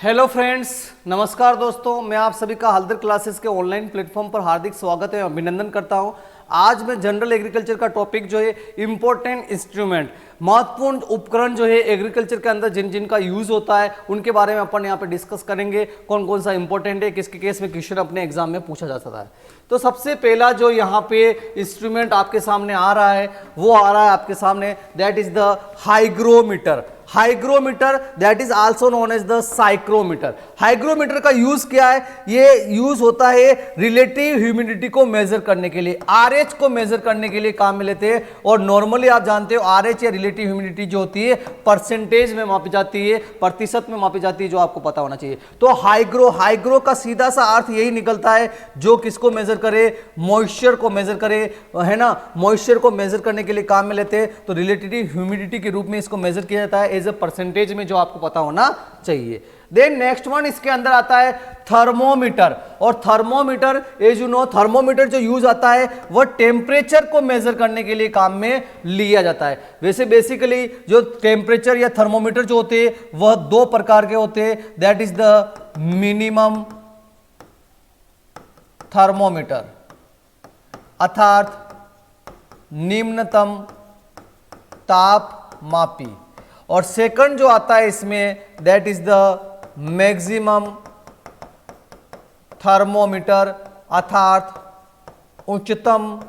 Hello friends, नमस्कार दोस्तों। मैं आप सभी का हल्दर क्लासेस के ऑनलाइन प्लेटफॉर्म पर हार्दिक स्वागत है, अभिनंदन करता हूं। आज मैं जनरल एग्रीकल्चर का टॉपिक जो है इम्पोर्टेंट इंस्ट्रूमेंट, महत्वपूर्ण उपकरण जो है एग्रीकल्चर के अंदर जिन जिनका यूज होता है उनके बारे में अपन यहाँ पे डिस्कस करेंगे। कौन कौन सा इंपॉर्टेंट है, किसके केस में क्वेश्चन अपने एग्जाम में पूछा जा सकता है। तो सबसे पहला जो यहाँ पे इंस्ट्रूमेंट आपके सामने आ रहा है वो आ रहा है आपके सामने, that is the hygrometer. Hygrometer that is also known as the psychrometer. Hygrometer का यूज क्या है? ये यूज होता है रिलेटिव ह्यूमिडिटी को मेजर करने के लिए, आरएच को मेजर करने के लिए काम में लेते हैं। और नॉर्मली आप जानते हो आरएच या रिलेटिव ह्यूमिडिटी जो होती है परसेंटेज में मापी जाती है, प्रतिशत में मापी जाती है, जो आपको पता होना चाहिए। तो हाइग्रो का सीधा सा अर्थ यही निकलता है, जो किसको मेजर करे, मॉइस्चर को मेजर करे, है ना। मॉइस्चर को मेजर करने के लिए काम में लेते हैं, तो रिलेटिव ह्यूमिडिटी के रूप में इसको मेजर किया जाता है एज अ परसेंटेज में, जो आपको पता होना चाहिए। देन नेक्स्ट वन इसके अंदर आता है थर्मोमीटर। और thermometer as you know, thermometer जो यूज आता है वह टेम्परेचर को मेजर करने के लिए काम में लिया जाता है। वैसे बेसिकली जो टेम्परेचर या थर्मोमीटर जो होते हैं वह दो प्रकार के होते हैं, that is the minimum thermometer अर्थात निम्नतम तापमापी, और सेकंड जो आता है इसमें that is the maximum thermometer अर्थात उच्चतम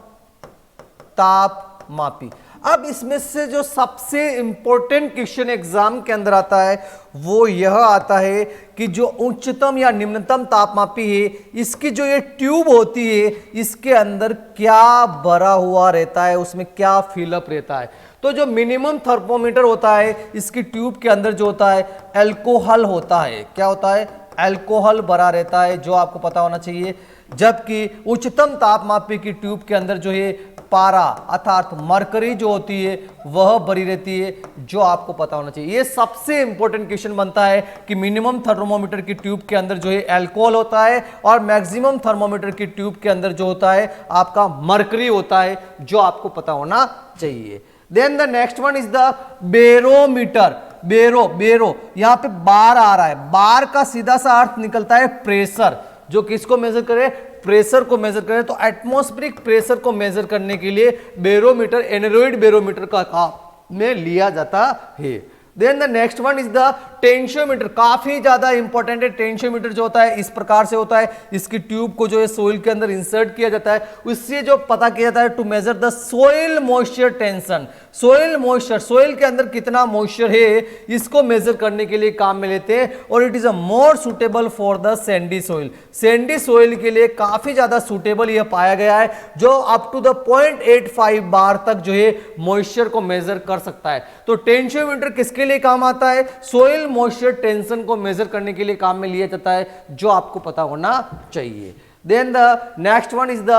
तापमापी। अब इसमें से जो सबसे इंपॉर्टेंट क्वेश्चन एग्जाम के अंदर आता है वो यह आता है कि जो उच्चतम या निम्नतम तापमापी है, इसकी जो ये ट्यूब होती है इसके अंदर क्या भरा हुआ रहता है, उसमें क्या फिलअप रहता है। तो जो मिनिमम थर्मोमीटर होता है इसकी ट्यूब के अंदर जो होता है अल्कोहल होता है। क्या होता है? अल्कोहल भरा रहता है, जो आपको पता होना चाहिए। जबकि उच्चतम तापमापी की ट्यूब के अंदर जो है पारा अर्थात मरकरी जो होती है वह भरी रहती है, जो आपको पता होना चाहिए। ये सबसे इंपॉर्टेंट क्वेश्चन बनता है कि मिनिमम थर्मोमीटर की ट्यूब के अंदर जो है अल्कोहल होता है और मैक्सिमम थर्मोमीटर की ट्यूब के अंदर जो होता है आपका मरकरी होता है, जो आपको पता होना चाहिए। Then the next one is the barometer. बेरो यहां पे बार आ रहा है, बार का सीधा सा अर्थ निकलता है प्रेशर। जो किसको मेजर करे? प्रेशर को मेजर करे। तो एटमॉस्फेरिक प्रेशर को मेजर करने के लिए बेरोमीटर एनेरोइड बेरोमीटर का काम में लिया जाता है। Then the next one is the tensiometer. काफी ज्यादा इंपॉर्टेंट है। टेंशियोमीटर जो होता है इस प्रकार से होता है, इसकी ट्यूब को जो है सोइल के अंदर इंसर्ट किया जाता है, उससे जो पता किया जाता है to measure the soil moisture tension. Soil moisture, soil के अंदर कितना मॉइस्चर है इसको मेजर करने के लिए काम में लेते हैं, और it is a more suitable for the Sandy soil. Sandy soil के लिए काफी ज्यादा सुटेबल यह पाया गया है, जो अप टू द 0.85 बार तक जो है मॉइस्चर को मेजर कर सकता है। तो टेंशियोमीटर किसके लिए काम आता है? सोइल मॉइस्चर टेंशन को मेजर करने के लिए काम में लिया जाता है, जो आपको पता होना चाहिए। Then the next one is the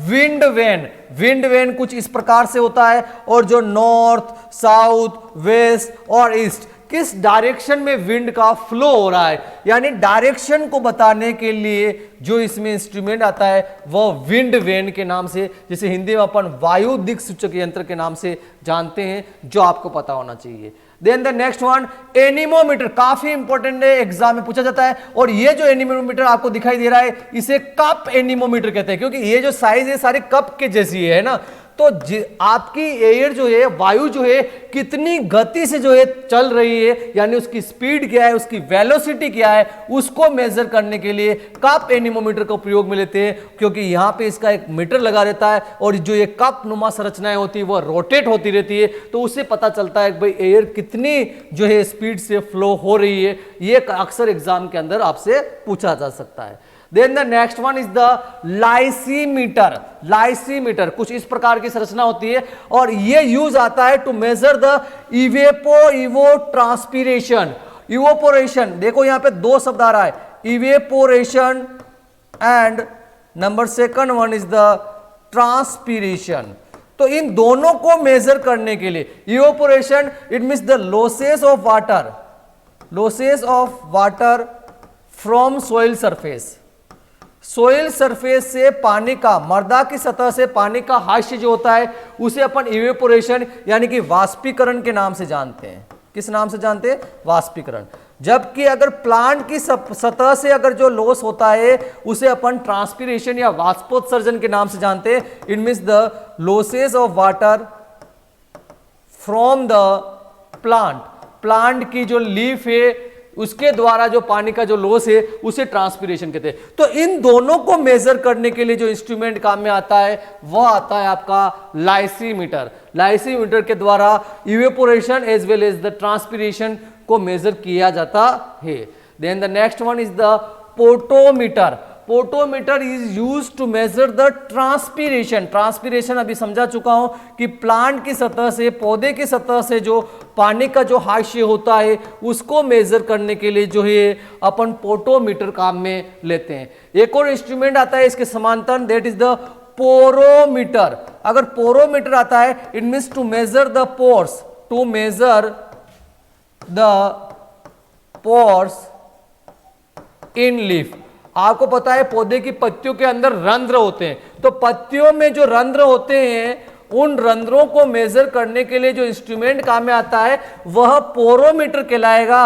wind vane. Wind vane कुछ इस प्रकार से होता है, और जो नॉर्थ, साउथ, वेस्ट और ईस्ट किस डायरेक्शन में विंड का फ्लो हो रहा है, यानी डायरेक्शन को बताने के लिए जो इसमें इंस्ट्रूमेंट आता है वह विंड वेन के नाम से, जिसे हिंदी में अपन वायु दिक् सूचक यंत्र के नाम से जानते हैं, जो आपको पता होना चाहिए। Then the next one anemometer. काफी इंपॉर्टेंट है, एग्जाम में पूछा जाता है। और ये जो एनीमोमीटर आपको दिखाई दे रहा है इसे कप एनीमोमीटर कहते हैं, क्योंकि ये जो साइज है सारे कप के जैसी है ना। तो आपकी एयर जो है, वायु जो है कितनी गति से जो है चल रही है, यानी उसकी स्पीड क्या है, उसकी वेलोसिटी क्या है, उसको मेजर करने के लिए कप एनीमोमीटर का प्रयोग में लेते हैं। क्योंकि यहाँ पे इसका एक मीटर लगा रहता है, और जो ये कप नुमा संरचनाएं होती है वह रोटेट होती रहती है, तो उससे पता चलता है कि भाई एयर कितनी जो है स्पीड से फ्लो हो रही है। ये अक्सर एग्जाम के अंदर आपसे पूछा जा सकता है। Then the next one is the lysimeter. Lysimeter कुछ इस प्रकार की संरचना होती है, और ये यूज आता है to measure the evapotranspiration. Evaporation, देखो यहां पे दो शब्द आ रहा है, evaporation and number second one is the transpiration. तो इन दोनों को मेजर करने के लिए evaporation it means the losses of water, losses of water from soil surface. Soil surface से पानी का, मृदा की सतह से पानी का हास्य जो होता है उसे अपन इवेपोरेशन यानी कि वाष्पीकरण के नाम से जानते हैं। किस नाम से जानते हैं? वाष्पीकरण। जबकि अगर प्लांट की सतह से अगर जो लॉस होता है उसे अपन ट्रांसपीरेशन या वाष्पोत्सर्जन के नाम से जानते हैं। It means the losses of water from the plant की जो लीफ है उसके द्वारा जो पानी का जो लॉस है उसे ट्रांसपीरेशन कहते हैं। तो इन दोनों को मेजर करने के लिए जो इंस्ट्रूमेंट काम में आता है वह आता है आपका लाइसीमीटर के द्वारा evaporation as well as the transpiration को मेजर किया जाता है। Then the next one is the potometer is used to measure the transpiration अभी समझा चुका हूं कि प्लांट की सतह से, पौधे की सतह से जो पानी का जो हाशिया होता है उसको मेजर करने के लिए जो है अपन पोटोमीटर काम में लेते हैं। एक और इंस्ट्रूमेंट आता है इसके समांतर, दैट इज द पोरोमीटर। अगर पोरोमीटर आता है it means to measure the pores, to measure the pores in leaf. आपको पता है पौधे की पत्तियों के अंदर रंध्र होते हैं, तो पत्तियों में जो रंध्र होते हैं उन रंध्रों को मेजर करने के लिए जो इंस्ट्रूमेंट काम में आता है वह पोरोमीटर कहलाएगा,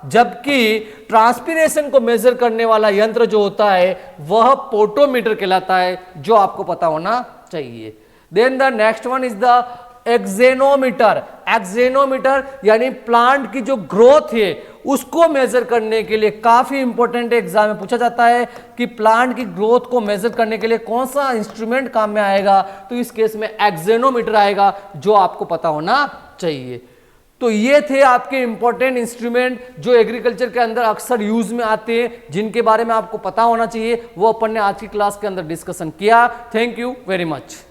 जबकि ट्रांसपीरेशन को मेजर करने वाला यंत्र जो होता है वह पोटोमीटर कहलाता है, जो आपको पता होना चाहिए। Then the next one is the auxanometer यानी प्लांट की जो ग्रोथ है उसको मेजर करने के लिए काफी इंपॉर्टेंट एग्जाम में पूछा जाता है कि प्लांट की ग्रोथ को मेजर करने के लिए कौन सा इंस्ट्रूमेंट काम में आएगा, तो इस केस में एक्जेनोमीटर आएगा, जो आपको पता होना चाहिए। तो ये थे आपके इंपॉर्टेंट इंस्ट्रूमेंट जो एग्रीकल्चर के अंदर अक्सर यूज में आते हैं, जिनके बारे में आपको पता होना चाहिए, वो अपन ने आज की क्लास के अंदर डिस्कशन किया। Thank you very much.